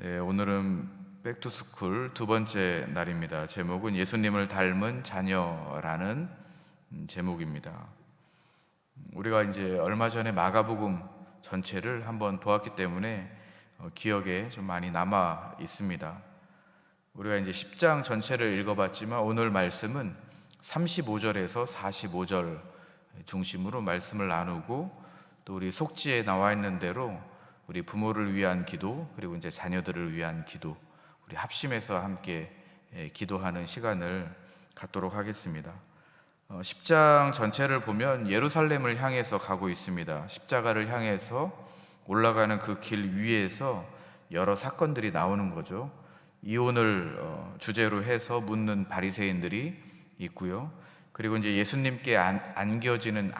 네, 오늘은 백투스쿨 두 번째 날입니다. 제목은 예수님을 닮은 자녀라는 제목입니다. 우리가 이제 얼마 전에 마가복음 전체를 한번 보았기 때문에 기억에 좀 많이 남아 있습니다. 우리가 이제 10장 전체를 읽어봤지만 오늘 말씀은 35절에서 45절 중심으로 말씀을 나누고, 또 우리 속지에 나와 있는 대로 우리 부모를 위한 기도, 그리고 이제 자녀들을 위한 기도, 우리 합심해서 함께 기도하는 시간을 갖도록 하겠습니다. 10장 전체를 보면 예루살렘을 향해서 가고 있습니다. 십자가를 향해서 올라가는 그 길 위에서 여러 사건들이 나오는 거죠. 이혼을 주제로 해서 묻는 바리새인들이 있고요. 그리고 이제 예수님께 안겨지는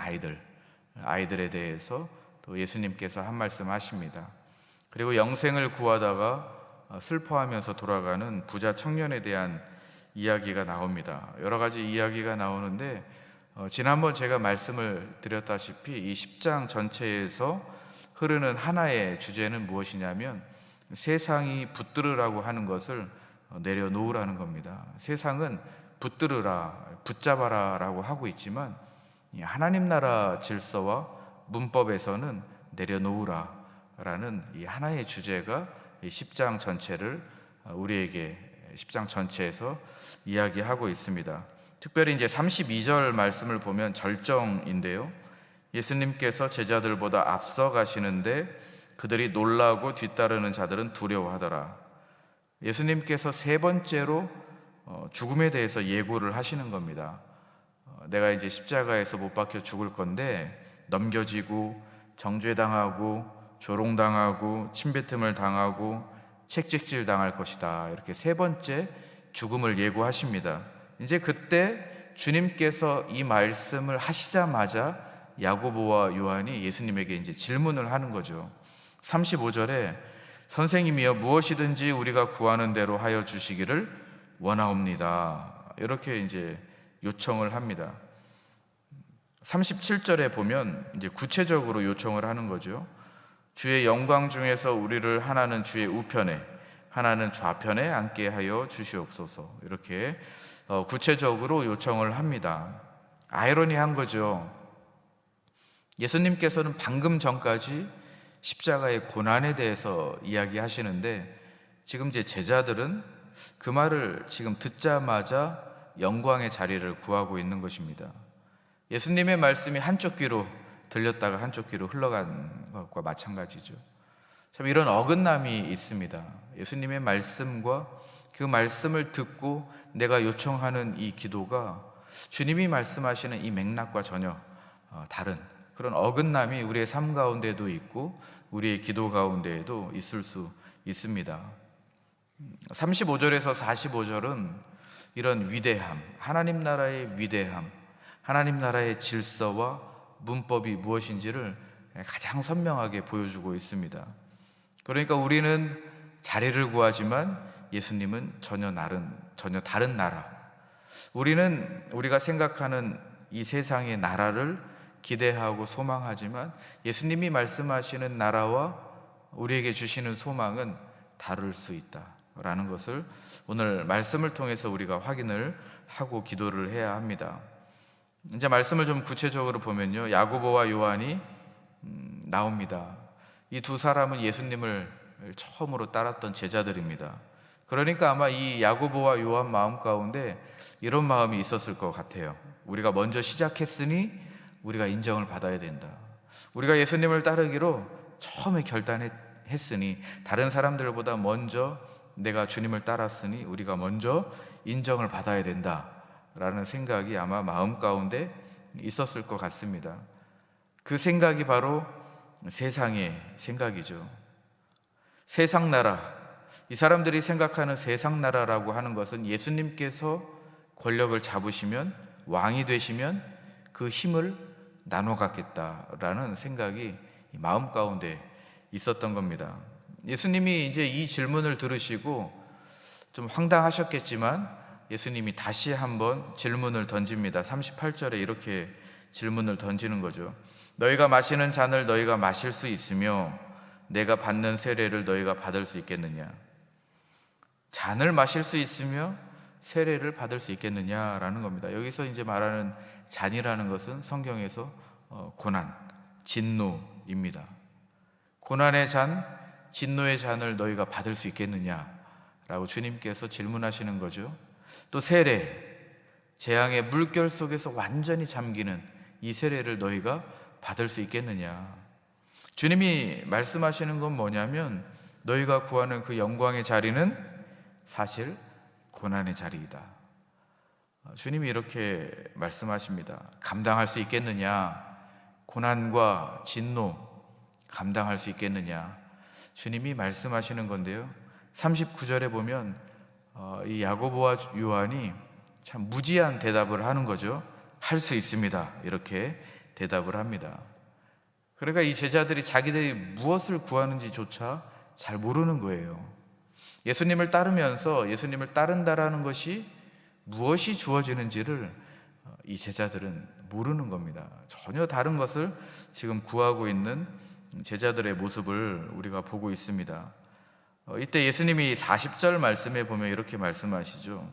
아이들에 대해서 또 예수님께서 한 말씀 하십니다. 그리고 영생을 구하다가 슬퍼하면서 돌아가는 부자 청년에 대한 이야기가 나옵니다. 여러 가지 이야기가 나오는데 지난번 제가 말씀을 드렸다시피 이 10장 전체에서 흐르는 하나의 주제는 무엇이냐면 세상이 붙들으라고 하는 것을 내려놓으라는 겁니다. 세상은 붙들으라, 붙잡아라 라고 하고 있지만 하나님 나라 질서와 문법에서는 내려놓으라 라는 이 하나의 주제가 이 10장 전체를 우리에게 10장 전체에서 이야기하고 있습니다. 특별히 이제 32절 말씀을 보면 절정인데요. 예수님께서 제자들보다 앞서 가시는데 그들이 놀라고 뒤따르는 자들은 두려워하더라. 예수님께서 세 번째로 죽음에 대해서 예고를 하시는 겁니다. 내가 이제 십자가에서 못 박혀 죽을 건데 넘겨지고 정죄당하고 조롱당하고 침뱉음을 당하고 책찍질 당할 것이다. 이렇게 세 번째 죽음을 예고하십니다. 이제 그때 주님께서 이 말씀을 하시자마자 야고보와 요한이 예수님에게 이제 질문을 하는 거죠. 35절에 선생님이여 무엇이든지 우리가 구하는 대로 하여 주시기를 원하옵니다. 이렇게 이제 요청을 합니다. 37절에 보면 이제 구체적으로 요청을 하는 거죠. 주의 영광 중에서 우리를 하나는 주의 우편에, 하나는 좌편에 앉게 하여 주시옵소서. 이렇게 구체적으로 요청을 합니다. 아이러니한 거죠. 예수님께서는 방금 전까지 십자가의 고난에 대해서 이야기하시는데 지금 제 제자들은 그 말을 지금 듣자마자 영광의 자리를 구하고 있는 것입니다. 예수님의 말씀이 한쪽 귀로 들렸다가 한쪽 귀로 흘러간 것과 마찬가지죠. 참 이런 어긋남이 있습니다. 예수님의 말씀과 그 말씀을 듣고 내가 요청하는 이 기도가 주님이 말씀하시는 이 맥락과 전혀 다른 그런 어긋남이 우리의 삶 가운데도 있고 우리의 기도 가운데에도 있을 수 있습니다. 35절에서 45절은 이런 위대함, 하나님 나라의 위대함, 하나님 나라의 질서와 문법이 무엇인지를 가장 선명하게 보여주고 있습니다. 그러니까 우리는 자리를 구하지만 예수님은 전혀 다른 나라, 우리는 우리가 생각하는 이 세상의 나라를 기대하고 소망하지만 예수님이 말씀하시는 나라와 우리에게 주시는 소망은 다를 수 있다라는 것을 오늘 말씀을 통해서 우리가 확인을 하고 기도를 해야 합니다. 이제 말씀을 좀 구체적으로 보면요, 야고보와 요한이 나옵니다. 이 두 사람은 예수님을 처음으로 따랐던 제자들입니다. 그러니까 아마 이 야고보와 요한 마음 가운데 이런 마음이 있었을 것 같아요. 우리가 먼저 시작했으니 우리가 인정을 받아야 된다. 우리가 예수님을 따르기로 처음에 결단했으니 다른 사람들보다 먼저 내가 주님을 따랐으니 우리가 먼저 인정을 받아야 된다라는 생각이 아마 마음 가운데 있었을 것 같습니다. 그 생각이 바로 세상의 생각이죠. 세상 나라, 이 사람들이 생각하는 세상 나라라고 하는 것은 예수님께서 권력을 잡으시면, 왕이 되시면 그 힘을 나눠 갖겠다라는 생각이 마음 가운데 있었던 겁니다. 예수님이 이제 이 질문을 들으시고 좀 황당하셨겠지만 예수님이 다시 한번 질문을 던집니다. 38절에 이렇게 질문을 던지는 거죠. 너희가 마시는 잔을 너희가 마실 수 있으며 내가 받는 세례를 너희가 받을 수 있겠느냐? 잔을 마실 수 있으며 세례를 받을 수 있겠느냐라는 겁니다. 여기서 이제 말하는 잔이라는 것은 성경에서 고난, 진노입니다. 고난의 잔, 진노의 잔을 너희가 받을 수 있겠느냐라고 주님께서 질문하시는 거죠. 또 세례, 재앙의 물결 속에서 완전히 잠기는 이 세례를 너희가 받을 수 있겠느냐. 주님이 말씀하시는 건 뭐냐면 너희가 구하는 그 영광의 자리는 사실 고난의 자리이다. 주님이 이렇게 말씀하십니다. 감당할 수 있겠느냐? 고난과 진노 감당할 수 있겠느냐? 주님이 말씀하시는 건데요. 39절에 보면 이 야고보와 요한이 참 무지한 대답을 하는 거죠. 할 수 있습니다. 이렇게 대답을 합니다. 그러니까 이 제자들이 자기들이 무엇을 구하는지조차 잘 모르는 거예요. 예수님을 따르면서 예수님을 따른다라는 것이 무엇이 주어지는지를 이 제자들은 모르는 겁니다. 전혀 다른 것을 지금 구하고 있는 제자들의 모습을 우리가 보고 있습니다. 이때 예수님이 40절 말씀에 보면 이렇게 말씀하시죠.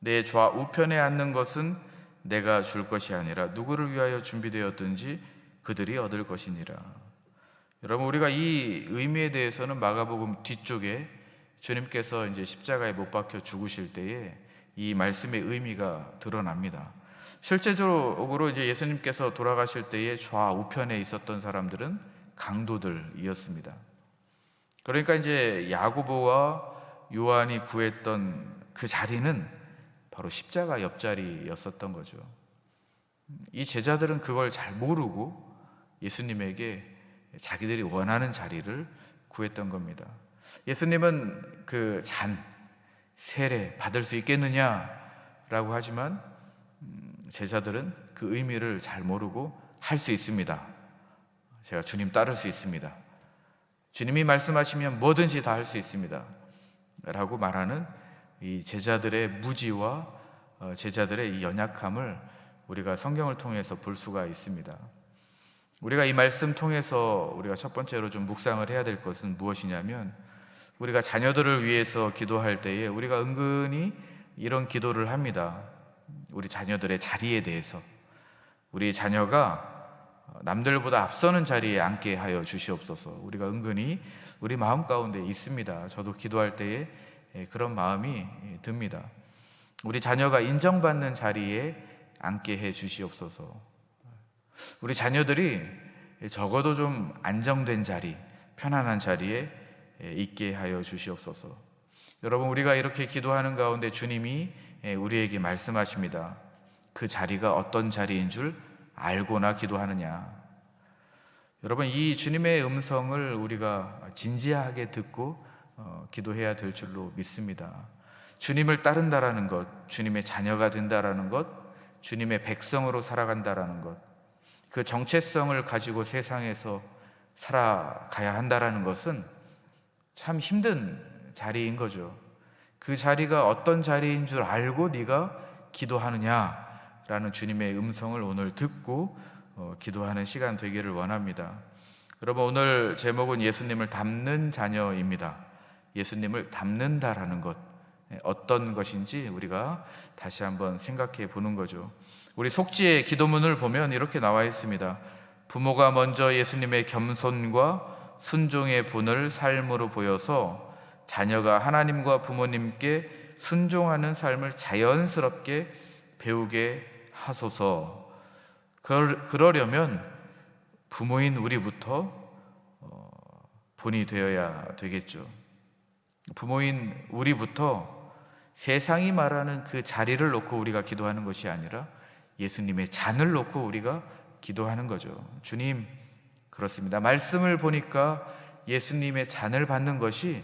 내 좌우편에 앉는 것은 내가 줄 것이 아니라 누구를 위하여 준비되었든지 그들이 얻을 것이니라. 여러분, 우리가 이 의미에 대해서는 마가복음 뒤쪽에 주님께서 이제 십자가에 못 박혀 죽으실 때에 이 말씀의 의미가 드러납니다. 실제적으로 이제 예수님께서 돌아가실 때에 좌우편에 있었던 사람들은 강도들이었습니다. 그러니까 이제 야고보와 요한이 구했던 그 자리는 바로 십자가 옆자리였었던 거죠. 이 제자들은 그걸 잘 모르고 예수님에게 자기들이 원하는 자리를 구했던 겁니다. 예수님은 그 잔, 세례 받을 수 있겠느냐라고 하지만 제자들은 그 의미를 잘 모르고 할 수 있습니다. 제가 주님 따를 수 있습니다. 주님이 말씀하시면 뭐든지 다 할 수 있습니다. 라고 말하는 이 제자들의 무지와 제자들의 이 연약함을 우리가 성경을 통해서 볼 수가 있습니다. 우리가 이 말씀 통해서 우리가 첫 번째로 좀 묵상을 해야 될 것은 무엇이냐면 우리가 자녀들을 위해서 기도할 때에 우리가 은근히 이런 기도를 합니다. 우리 자녀들의 자리에 대해서 우리 자녀가 남들보다 앞서는 자리에 앉게 하여 주시옵소서. 우리가 은근히 우리 마음 가운데 있습니다. 저도 기도할 때에 그런 마음이 듭니다. 우리 자녀가 인정받는 자리에 앉게 해 주시옵소서. 우리 자녀들이 적어도 좀 안정된 자리, 편안한 자리에 있게 하여 주시옵소서. 여러분, 우리가 이렇게 기도하는 가운데 주님이 우리에게 말씀하십니다. 그 자리가 어떤 자리인 줄 알고나 기도하느냐. 여러분, 이 주님의 음성을 우리가 진지하게 듣고 기도해야 될 줄로 믿습니다. 주님을 따른다라는 것, 주님의 자녀가 된다라는 것, 주님의 백성으로 살아간다라는 것, 그 정체성을 가지고 세상에서 살아가야 한다라는 것은 참 힘든 자리인 거죠. 그 자리가 어떤 자리인 줄 알고 네가 기도하느냐라는 주님의 음성을 오늘 듣고 기도하는 시간 되기를 원합니다. 여러분, 오늘 제목은 예수님을 닮는 자녀입니다. 예수님을 닮는다라는 것, 어떤 것인지 우리가 다시 한번 생각해 보는 거죠. 우리 속지의 기도문을 보면 이렇게 나와 있습니다. 부모가 먼저 예수님의 겸손과 순종의 본을 삶으로 보여서 자녀가 하나님과 부모님께 순종하는 삶을 자연스럽게 배우게 하소서. 그러려면 부모인 우리부터 본이 되어야 되겠죠. 부모인 우리부터 세상이 말하는 그 자리를 놓고 우리가 기도하는 것이 아니라 예수님의 잔을 놓고 우리가 기도하는 거죠. 주님, 그렇습니다. 말씀을 보니까 예수님의 잔을 받는 것이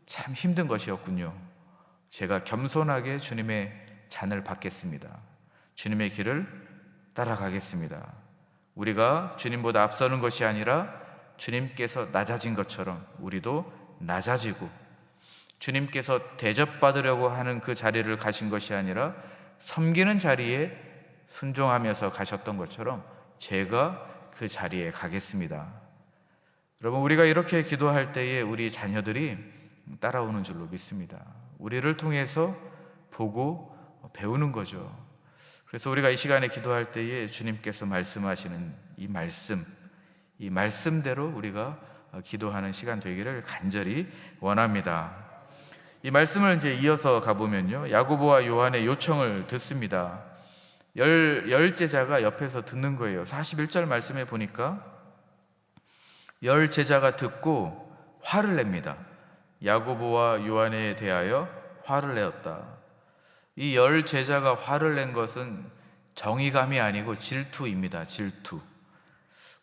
참 힘든 것이었군요. 제가 겸손하게 주님의 잔을 받겠습니다. 주님의 길을 따라가겠습니다. 우리가 주님보다 앞서는 것이 아니라 주님께서 낮아진 것처럼 우리도 낮아지고, 주님께서 대접받으려고 하는 그 자리를 가신 것이 아니라 섬기는 자리에 순종하면서 가셨던 것처럼 제가 그 자리에 가겠습니다. 여러분, 우리가 이렇게 기도할 때에 우리 자녀들이 따라오는 줄로 믿습니다. 우리를 통해서 보고 배우는 거죠. 그래서 우리가 이 시간에 기도할 때에 주님께서 말씀하시는 이 말씀대로 우리가 기도하는 시간 되기를 간절히 원합니다. 이 말씀을 이제 이어서 가보면요, 야고보와 요한의 요청을 듣습니다. 열 제자가 옆에서 듣는 거예요. 41절 말씀에 보니까 열 제자가 듣고 화를 냅니다. 야고보와 요한에 대하여 화를 내었다. 이 열 제자가 화를 낸 것은 정의감이 아니고 질투입니다. 질투.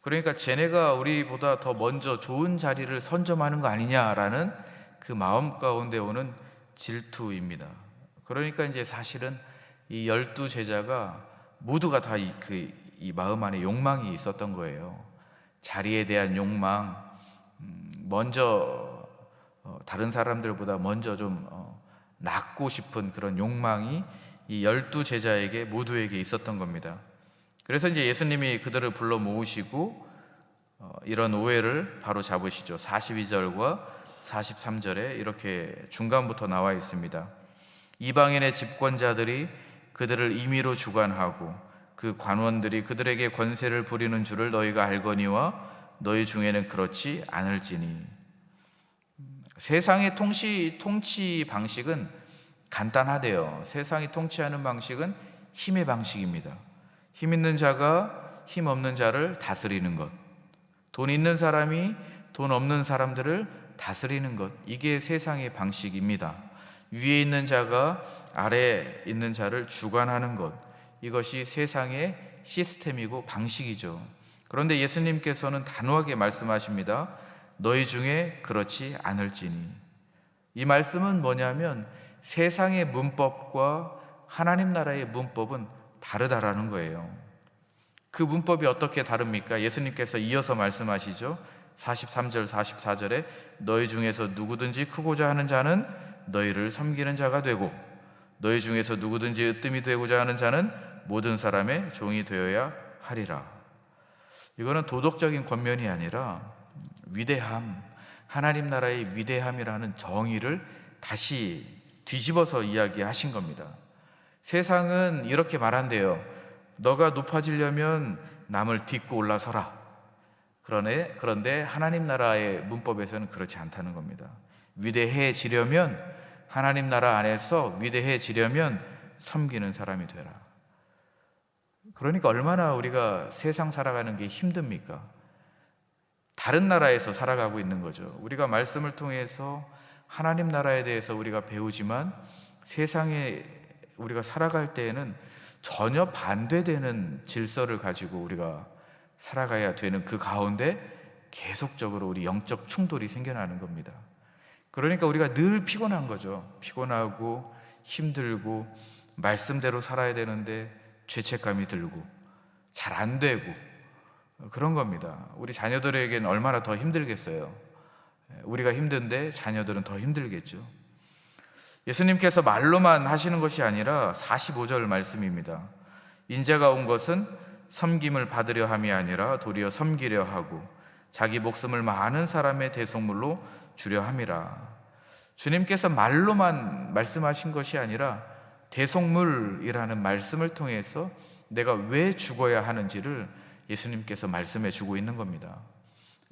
그러니까 쟤네가 우리보다 더 먼저 좋은 자리를 선점하는 거 아니냐라는 그 마음 가운데 오는 질투입니다. 그러니까 이제 사실은 이 12제자가 모두가 다 이 마음 안에 욕망이 있었던 거예요. 자리에 대한 욕망, 먼저 다른 사람들보다 먼저 좀 낫고 싶은 그런 욕망이 이 12제자에게 모두에게 있었던 겁니다. 그래서 이제 예수님이 그들을 불러 모으시고 이런 오해를 바로 잡으시죠. 42절과 43절에 이렇게 중간부터 나와 있습니다. 이방인의 집권자들이 그들을 임의로 주관하고 그 관원들이 그들에게 권세를 부리는 줄을 너희가 알거니와 너희 중에는 그렇지 않을지니. 세상의 통치 방식은 간단하대요. 세상이 통치하는 방식은 힘의 방식입니다. 힘 있는 자가 힘 없는 자를 다스리는 것, 돈 있는 사람이 돈 없는 사람들을 다스리는 것, 이게 세상의 방식입니다. 위에 있는 자가 아래에 있는 자를 주관하는 것, 이것이 세상의 시스템이고 방식이죠. 그런데 예수님께서는 단호하게 말씀하십니다. 너희 중에 그렇지 않을지니. 이 말씀은 뭐냐면 세상의 문법과 하나님 나라의 문법은 다르다라는 거예요. 그 문법이 어떻게 다릅니까? 예수님께서 이어서 말씀하시죠. 43절 44절에 너희 중에서 누구든지 크고자 하는 자는 너희를 섬기는 자가 되고 너희 중에서 누구든지 으뜸이 되고자 하는 자는 모든 사람의 종이 되어야 하리라. 이거는 도덕적인 권면이 아니라 위대함, 하나님 나라의 위대함이라는 정의를 다시 뒤집어서 이야기하신 겁니다. 세상은 이렇게 말한대요. 너가 높아지려면 남을 딛고 올라서라. 그런데 하나님 나라의 문법에서는 그렇지 않다는 겁니다. 위대해지려면 하나님 나라 안에서 위대해지려면 섬기는 사람이 되라. 그러니까 얼마나 우리가 세상 살아가는 게 힘듭니까? 다른 나라에서 살아가고 있는 거죠. 우리가 말씀을 통해서 하나님 나라에 대해서 우리가 배우지만 세상에 우리가 살아갈 때에는 전혀 반대되는 질서를 가지고 우리가 살아가야 되는 그 가운데 계속적으로 우리 영적 충돌이 생겨나는 겁니다. 그러니까 우리가 늘 피곤한 거죠. 피곤하고 힘들고 말씀대로 살아야 되는데 죄책감이 들고 잘 안 되고 그런 겁니다. 우리 자녀들에게는 얼마나 더 힘들겠어요. 우리가 힘든데 자녀들은 더 힘들겠죠. 예수님께서 말로만 하시는 것이 아니라 45절 말씀입니다. 인자가 온 것은 섬김을 받으려 함이 아니라 도리어 섬기려 하고 자기 목숨을 많은 사람의 대속물로 주려 함이라. 주님께서 말로만 말씀하신 것이 아니라 대속물이라는 말씀을 통해서 내가 왜 죽어야 하는지를 예수님께서 말씀해 주고 있는 겁니다.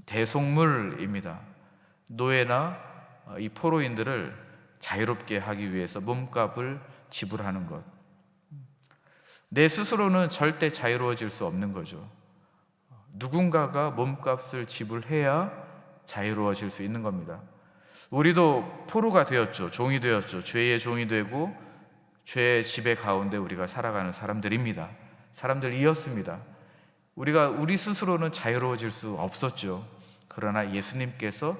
대속물입니다. 노예나 이 포로인들을 자유롭게 하기 위해서 몸값을 지불하는 것. 내 스스로는 절대 자유로워질 수 없는 거죠. 누군가가 몸값을 지불해야 자유로워질 수 있는 겁니다. 우리도 포로가 되었죠. 종이 되었죠. 죄의 종이 되고 죄의 지배 가운데 우리가 살아가는 사람들입니다. 사람들이었습니다. 우리 스스로는 자유로워질 수 없었죠. 그러나 예수님께서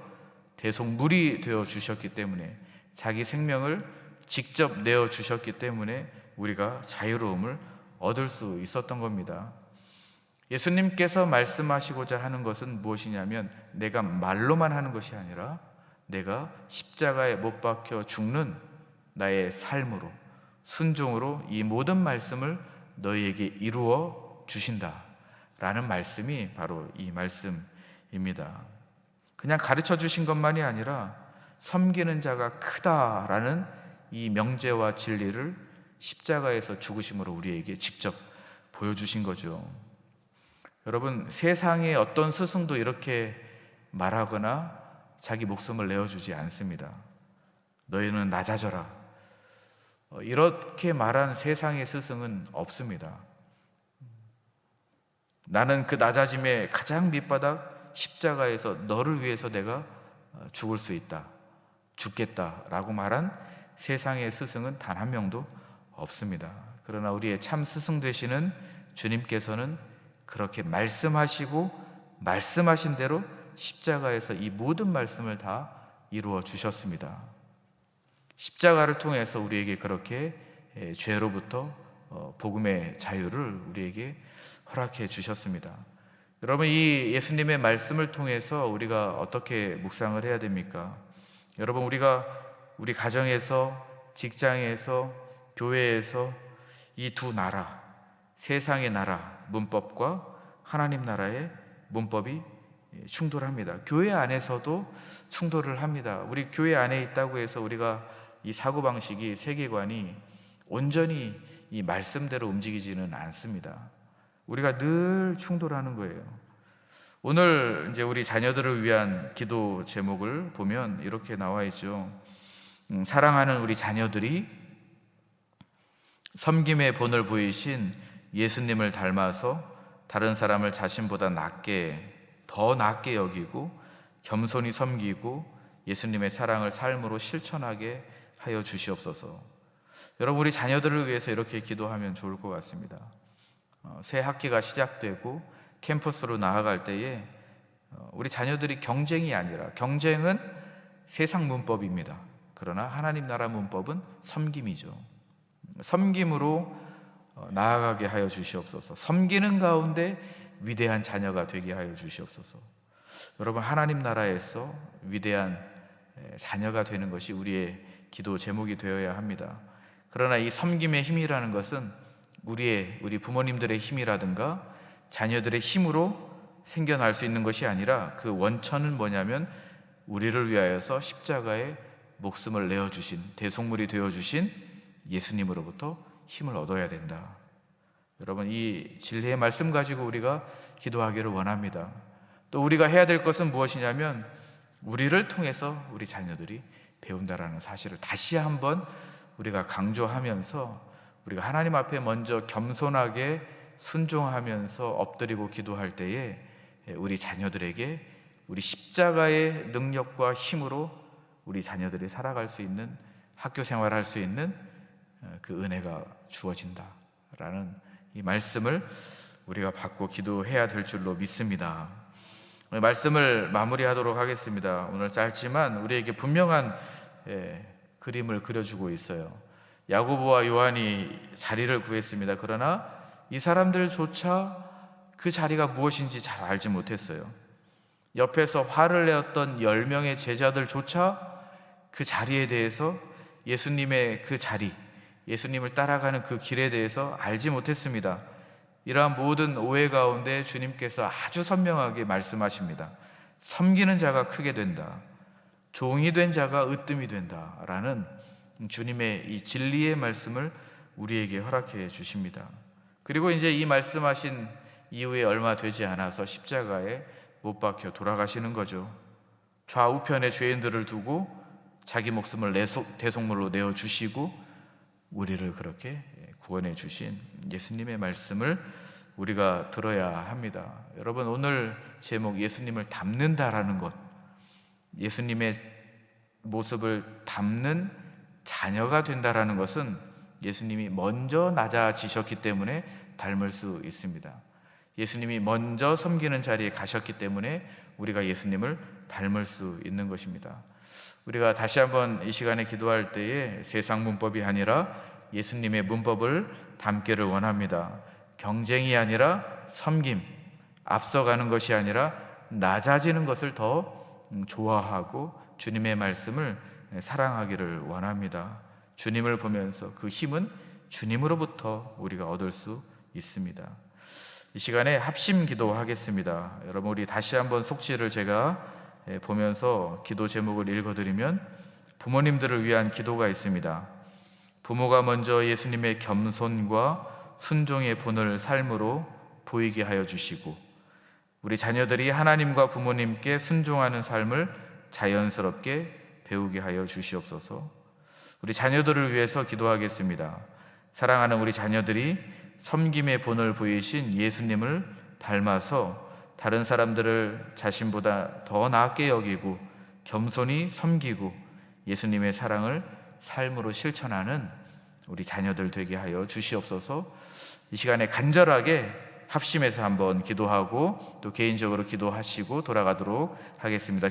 대속물이 되어 주셨기 때문에 자기 생명을 직접 내어 주셨기 때문에 우리가 자유로움을 얻을 수 있었던 겁니다. 예수님께서 말씀하시고자 하는 것은 무엇이냐면 내가 말로만 하는 것이 아니라 내가 십자가에 못 박혀 죽는 나의 삶으로 순종으로 이 모든 말씀을 너희에게 이루어 주신다라는 말씀이 바로 이 말씀입니다. 그냥 가르쳐 주신 것만이 아니라 섬기는 자가 크다라는 이 명제와 진리를 십자가에서 죽으심으로 우리에게 직접 보여주신 거죠. 여러분, 세상의 어떤 스승도 이렇게 말하거나 자기 목숨을 내어주지 않습니다. 너희는 낮아져라, 이렇게 말한 세상의 스승은 없습니다. 나는 그 낮아짐의 가장 밑바닥 십자가에서 너를 위해서 내가 죽을 수 있다, 죽겠다라고 말한 세상의 스승은 단 한 명도 없습니다. 그러나 우리의 참 스승 되시는 주님께서는 그렇게 말씀하시고 말씀하신 대로 십자가에서 이 모든 말씀을 다 이루어 주셨습니다. 십자가를 통해서 우리에게 그렇게 죄로부터 복음의 자유를 우리에게 허락해 주셨습니다. 여러분, 이 예수님의 말씀을 통해서 우리가 어떻게 묵상을 해야 됩니까? 여러분, 우리가 우리 가정에서, 직장에서, 교회에서 이 두 나라, 세상의 나라 문법과 하나님 나라의 문법이 충돌합니다. 교회 안에서도 충돌을 합니다. 우리 교회 안에 있다고 해서 우리가 이 사고방식이, 세계관이 온전히 이 말씀대로 움직이지는 않습니다. 우리가 늘 충돌하는 거예요. 오늘 이제 우리 자녀들을 위한 기도 제목을 보면 이렇게 나와 있죠. 사랑하는 우리 자녀들이 섬김의 본을 보이신 예수님을 닮아서 다른 사람을 자신보다 더 낮게 여기고 겸손히 섬기고 예수님의 사랑을 삶으로 실천하게 하여 주시옵소서. 여러분, 우리 자녀들을 위해서 이렇게 기도하면 좋을 것 같습니다. 새 학기가 시작되고 캠퍼스로 나아갈 때에 우리 자녀들이 경쟁이 아니라, 경쟁은 세상 문법입니다. 그러나 하나님 나라 문법은 섬김이죠. 섬김으로 나아가게 하여 주시옵소서. 섬기는 가운데 위대한 자녀가 되게 하여 주시옵소서. 여러분, 하나님 나라에서 위대한 자녀가 되는 것이 우리의 기도 제목이 되어야 합니다. 그러나 이 섬김의 힘이라는 것은 우리 부모님들의 힘이라든가 자녀들의 힘으로 생겨날 수 있는 것이 아니라 그 원천은 뭐냐면 우리를 위하여서 십자가에 목숨을 내어주신, 대속물이 되어주신 예수님으로부터 힘을 얻어야 된다. 여러분, 이 진리의 말씀 가지고 우리가 기도하기를 원합니다. 또 우리가 해야 될 것은 무엇이냐면 우리를 통해서 우리 자녀들이 배운다라는 사실을 다시 한번 우리가 강조하면서 우리가 하나님 앞에 먼저 겸손하게 순종하면서 엎드리고 기도할 때에 우리 자녀들에게 우리 십자가의 능력과 힘으로 우리 자녀들이 살아갈 수 있는, 학교 생활할 수 있는 그 은혜가 주어진다라는 이 말씀을 우리가 받고 기도해야 될 줄로 믿습니다. 말씀을 마무리하도록 하겠습니다. 오늘 짧지만 우리에게 분명한 그림을 그려주고 있어요. 야고보와 요한이 자리를 구했습니다. 그러나 이 사람들조차 그 자리가 무엇인지 잘 알지 못했어요. 옆에서 화를 내었던 10명의 제자들조차 그 자리에 대해서, 예수님의 그 자리, 예수님을 따라가는 그 길에 대해서 알지 못했습니다. 이러한 모든 오해 가운데 주님께서 아주 선명하게 말씀하십니다. 섬기는 자가 크게 된다, 종이 된 자가 으뜸이 된다라는 주님의 이 진리의 말씀을 우리에게 허락해 주십니다. 그리고 이제 이 말씀하신 이후에 얼마 되지 않아서 십자가에 못 박혀 돌아가시는 거죠. 좌우편에 죄인들을 두고 자기 목숨을 대속물로 내어주시고 우리를 그렇게 구원해 주신 예수님의 말씀을 우리가 들어야 합니다. 여러분, 오늘 제목 예수님을 닮는다라는 것, 예수님의 모습을 닮는 자녀가 된다라는 것은 예수님이 먼저 낮아지셨기 때문에 닮을 수 있습니다. 예수님이 먼저 섬기는 자리에 가셨기 때문에 우리가 예수님을 닮을 수 있는 것입니다. 우리가 다시 한번 이 시간에 기도할 때에 세상 문법이 아니라 예수님의 문법을 담기를 원합니다. 경쟁이 아니라 섬김, 앞서가는 것이 아니라 낮아지는 것을 더 좋아하고 주님의 말씀을 사랑하기를 원합니다. 주님을 보면서 그 힘은 주님으로부터 우리가 얻을 수 있습니다. 이 시간에 합심 기도하겠습니다. 여러분, 우리 다시 한번 속지를 제가 보면서 기도 제목을 읽어드리면 부모님들을 위한 기도가 있습니다. 부모가 먼저 예수님의 겸손과 순종의 본을 삶으로 보이게 하여 주시고, 우리 자녀들이 하나님과 부모님께 순종하는 삶을 자연스럽게 배우게 하여 주시옵소서. 우리 자녀들을 위해서 기도하겠습니다. 사랑하는 우리 자녀들이 섬김의 본을 보이신 예수님을 닮아서 다른 사람들을 자신보다 더 나게 여기고 겸손히 섬기고 예수님의 사랑을 삶으로 실천하는 우리 자녀들 되게 하여 주시옵소서. 이 시간에 간절하게 합심해서 한번 기도하고 또 개인적으로 기도하시고 돌아가도록 하겠습니다.